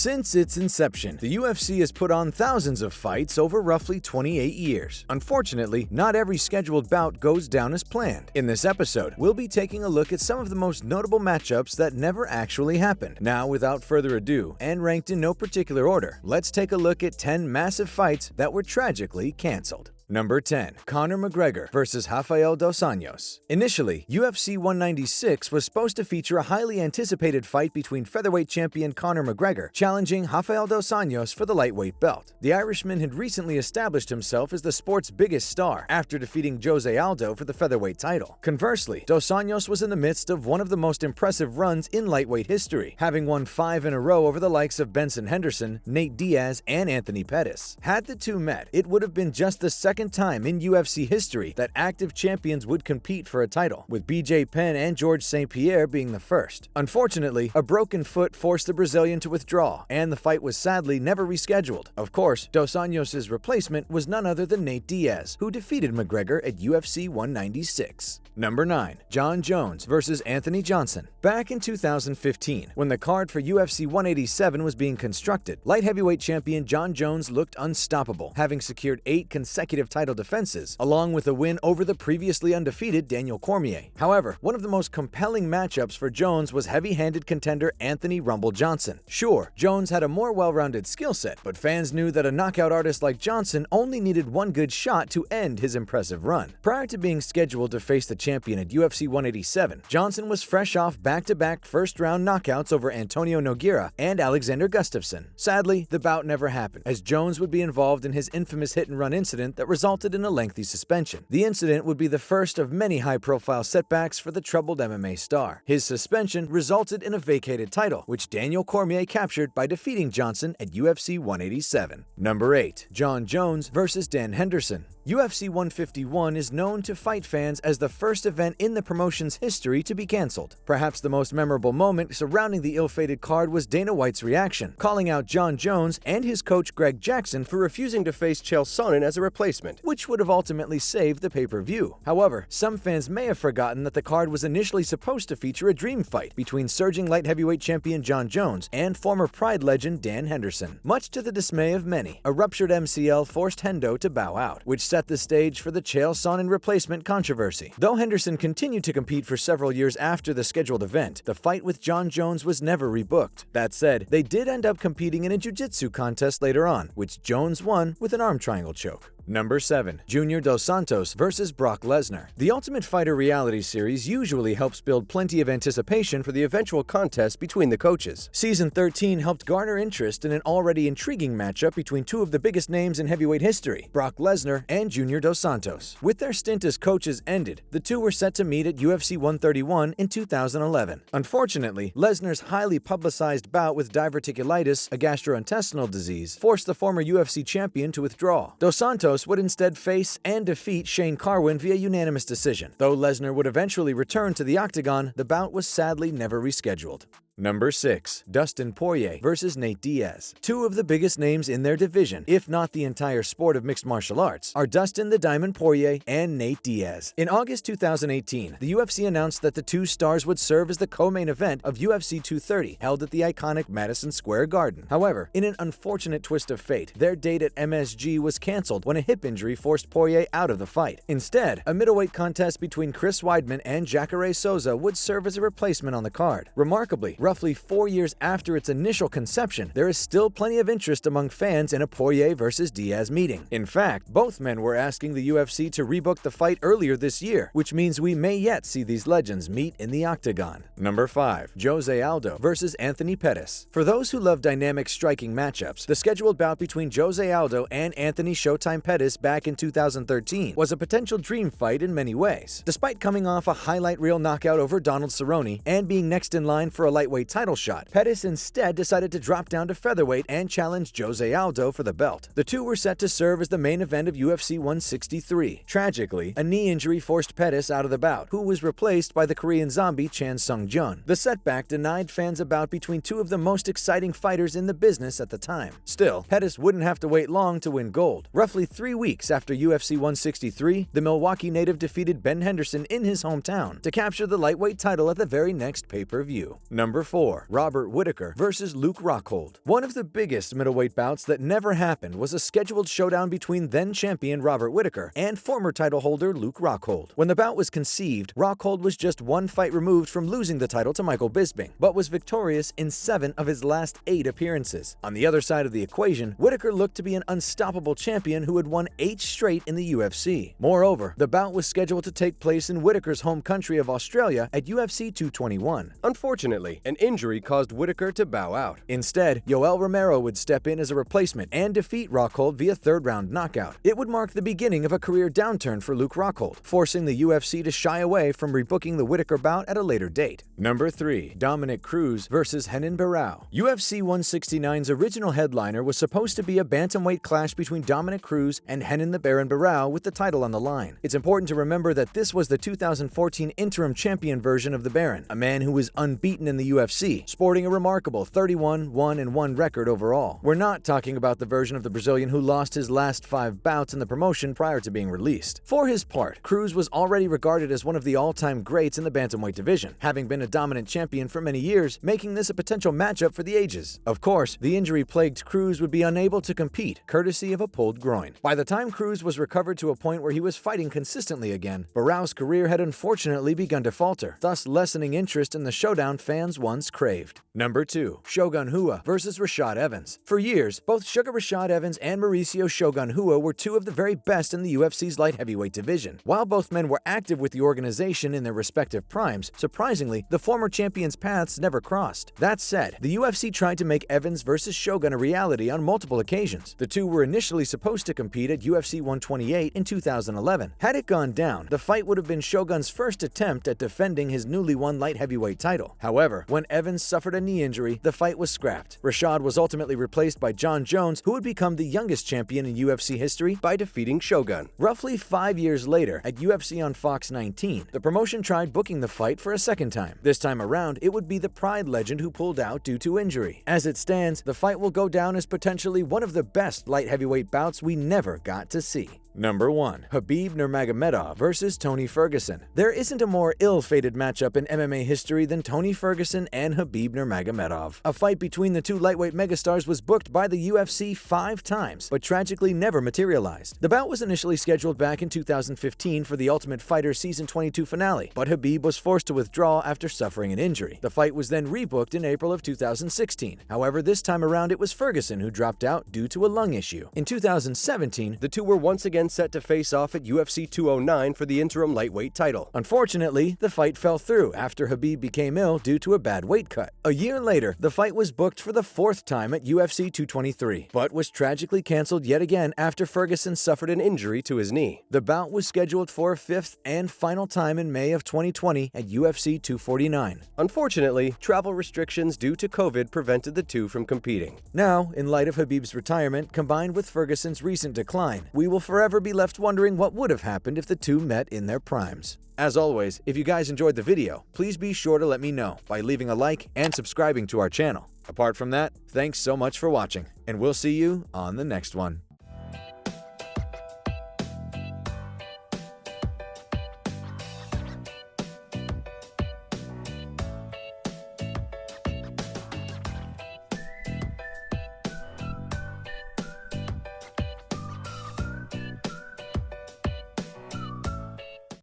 Since its inception, the UFC has put on thousands of fights over roughly 28 years. Unfortunately, not every scheduled bout goes down as planned. In this episode, we'll be taking a look at some of the most notable matchups that never actually happened. Now, without further ado, and ranked in no particular order, let's take a look at 10 massive fights that were tragically cancelled. Number 10. Conor McGregor vs. Rafael dos Anjos. Initially, UFC 196 was supposed to feature a highly anticipated fight between featherweight champion Conor McGregor challenging Rafael dos Anjos for the lightweight belt. The Irishman had recently established himself as the sport's biggest star after defeating Jose Aldo for the featherweight title. Conversely, dos Anjos was in the midst of one of the most impressive runs in lightweight history, having won 5 in a row over the likes of Benson Henderson, Nate Diaz, and Anthony Pettis. Had the two met, it would have been just the second time in UFC history that active champions would compete for a title, with BJ Penn and Georges St-Pierre being the first. Unfortunately, a broken foot forced the Brazilian to withdraw, and the fight was sadly never rescheduled. Of course, dos Anjos' replacement was none other than Nate Diaz, who defeated McGregor at UFC 196. Number 9. Jon Jones vs. Anthony Johnson. Back in 2015, when the card for UFC 187 was being constructed, light heavyweight champion Jon Jones looked unstoppable, having secured 8 consecutive title defenses, along with a win over the previously undefeated Daniel Cormier. However, one of the most compelling matchups for Jones was heavy-handed contender Anthony "Rumble" Johnson. Sure, Jones had a more well-rounded skill set, but fans knew that a knockout artist like Johnson only needed one good shot to end his impressive run. Prior to being scheduled to face the champion at UFC 187, Johnson was fresh off back-to-back first-round knockouts over Antonio Nogueira and Alexander Gustafsson. Sadly, the bout never happened, as Jones would be involved in his infamous hit-and-run incident that resulted in a lengthy suspension. The incident would be the first of many high-profile setbacks for the troubled MMA star. His suspension resulted in a vacated title, which Daniel Cormier captured by defeating Johnson at UFC 187. Number 8. Jon Jones vs. Dan Henderson. UFC 151 is known to fight fans as the first event in the promotion's history to be cancelled. Perhaps the most memorable moment surrounding the ill-fated card was Dana White's reaction, calling out Jon Jones and his coach Greg Jackson for refusing to face Chael Sonnen as a replacement, which would have ultimately saved the pay-per-view. However, some fans may have forgotten that the card was initially supposed to feature a dream fight between surging light heavyweight champion Jon Jones and former Pride legend Dan Henderson. Much to the dismay of many, a ruptured MCL forced Hendo to bow out, which set the stage for the Chael Sonnen replacement controversy. Though Henderson continued to compete for several years after the scheduled event, the fight with Jon Jones was never rebooked. That said, they did end up competing in a jiu-jitsu contest later on, which Jones won with an arm triangle choke. Number 7. Junior Dos Santos vs. Brock Lesnar. The Ultimate Fighter reality series usually helps build plenty of anticipation for the eventual contest between the coaches. Season 13 helped garner interest in an already intriguing matchup between two of the biggest names in heavyweight history, Brock Lesnar and Junior Dos Santos. With their stint as coaches ended, the two were set to meet at UFC 131 in 2011. Unfortunately, Lesnar's highly publicized bout with diverticulitis, a gastrointestinal disease, forced the former UFC champion to withdraw. Dos Santos would instead face and defeat Shane Carwin via unanimous decision. Though Lesnar would eventually return to the octagon, the bout was sadly never rescheduled. Number 6. Dustin Poirier vs. Nate Diaz. Two of the biggest names in their division, if not the entire sport of mixed martial arts, are Dustin the Diamond Poirier and Nate Diaz. In August 2018, the UFC announced that the two stars would serve as the co-main event of UFC 230, held at the iconic Madison Square Garden. However, in an unfortunate twist of fate, their date at MSG was cancelled when a hip injury forced Poirier out of the fight. Instead, a middleweight contest between Chris Weidman and Jacare Souza would serve as a replacement on the card. Remarkably, roughly 4 years after its initial conception, there is still plenty of interest among fans in a Poirier vs. Diaz meeting. In fact, both men were asking the UFC to rebook the fight earlier this year, which means we may yet see these legends meet in the octagon. Number 5. Jose Aldo vs. Anthony Pettis. For those who love dynamic striking matchups, the scheduled bout between Jose Aldo and Anthony Showtime Pettis back in 2013 was a potential dream fight in many ways. Despite coming off a highlight reel knockout over Donald Cerrone and being next in line for a lightweight title shot, Pettis instead decided to drop down to featherweight and challenge Jose Aldo for the belt. The two were set to serve as the main event of UFC 163. Tragically, a knee injury forced Pettis out of the bout, who was replaced by the Korean zombie Chan Sung-jun. The setback denied fans a bout between two of the most exciting fighters in the business at the time. Still, Pettis wouldn't have to wait long to win gold. Roughly 3 weeks after UFC 163, the Milwaukee native defeated Ben Henderson in his hometown to capture the lightweight title at the very next pay-per-view. Number Number 4. Robert Whittaker versus Luke Rockhold. One of the biggest middleweight bouts that never happened was a scheduled showdown between then-champion Robert Whittaker and former title holder Luke Rockhold. When the bout was conceived, Rockhold was just one fight removed from losing the title to Michael Bisping, but was victorious in 7 of his last 8 appearances. On the other side of the equation, Whittaker looked to be an unstoppable champion who had won 8 straight in the UFC. Moreover, the bout was scheduled to take place in Whittaker's home country of Australia at UFC 221. Unfortunately, an injury caused Whittaker to bow out. Instead, Yoel Romero would step in as a replacement and defeat Rockhold via third-round knockout. It would mark the beginning of a career downturn for Luke Rockhold, forcing the UFC to shy away from rebooking the Whittaker bout at a later date. Number 3. Dominic Cruz versus Renan Barao. UFC 169's original headliner was supposed to be a bantamweight clash between Dominic Cruz and Renan the Baron Barao with the title on the line. It's important to remember that this was the 2014 interim champion version of the Baron, a man who was unbeaten in the UFC, sporting a remarkable 31-1-1 record overall. We're not talking about the version of the Brazilian who lost his last 5 bouts in the promotion prior to being released. For his part, Cruz was already regarded as one of the all-time greats in the bantamweight division, having been a dominant champion for many years, making this a potential matchup for the ages. Of course, the injury-plagued Cruz would be unable to compete, courtesy of a pulled groin. By the time Cruz was recovered to a point where he was fighting consistently again, Barao's career had unfortunately begun to falter, thus lessening interest in the showdown fans once craved. Number 2. Shogun Rua versus Rashad Evans. For years, both Sugar Rashad Evans and Mauricio Shogun Rua were 2 of the very best in the UFC's light heavyweight division. While both men were active with the organization in their respective primes, surprisingly, the former champions' paths never crossed. That said, the UFC tried to make Evans versus Shogun a reality on multiple occasions. The two were initially supposed to compete at UFC 128 in 2011. Had it gone down, the fight would have been Shogun's first attempt at defending his newly won light heavyweight title. However, when Evans suffered a knee injury, the fight was scrapped. Rashad was ultimately replaced by John Jones, who would become the youngest champion in UFC history by defeating Shogun. Roughly 5 years later, at UFC on Fox 19, the promotion tried booking the fight for a second time. This time around, it would be the Pride legend who pulled out due to injury. As it stands, the fight will go down as potentially one of the best light heavyweight bouts we never got to see. Number 1. Khabib Nurmagomedov versus Tony Ferguson. There isn't a more ill-fated matchup in MMA history than Tony Ferguson and Khabib Nurmagomedov. A fight between the two lightweight megastars was booked by the UFC 5 times, but tragically never materialized. The bout was initially scheduled back in 2015 for the Ultimate Fighter Season 22 finale, but Khabib was forced to withdraw after suffering an injury. The fight was then rebooked in April of 2016. However, this time around it was Ferguson who dropped out due to a lung issue. In 2017, The two were once again set to face off at UFC 209 for the interim lightweight title. Unfortunately, the fight fell through after Khabib became ill due to a bad weight cut. A year later, the fight was booked for the 4th time at UFC 223, but was tragically canceled yet again after Ferguson suffered an injury to his knee. The bout was scheduled for a 5th and final time in May of 2020 at UFC 249. Unfortunately, travel restrictions due to COVID prevented the two from competing. Now, in light of Khabib's retirement combined with Ferguson's recent decline, we will forever be left wondering what would have happened if the two met in their primes. As always, if you guys enjoyed the video, please be sure to let me know by leaving a like and subscribing to our channel. Apart from that, thanks so much for watching, and we'll see you on the next one.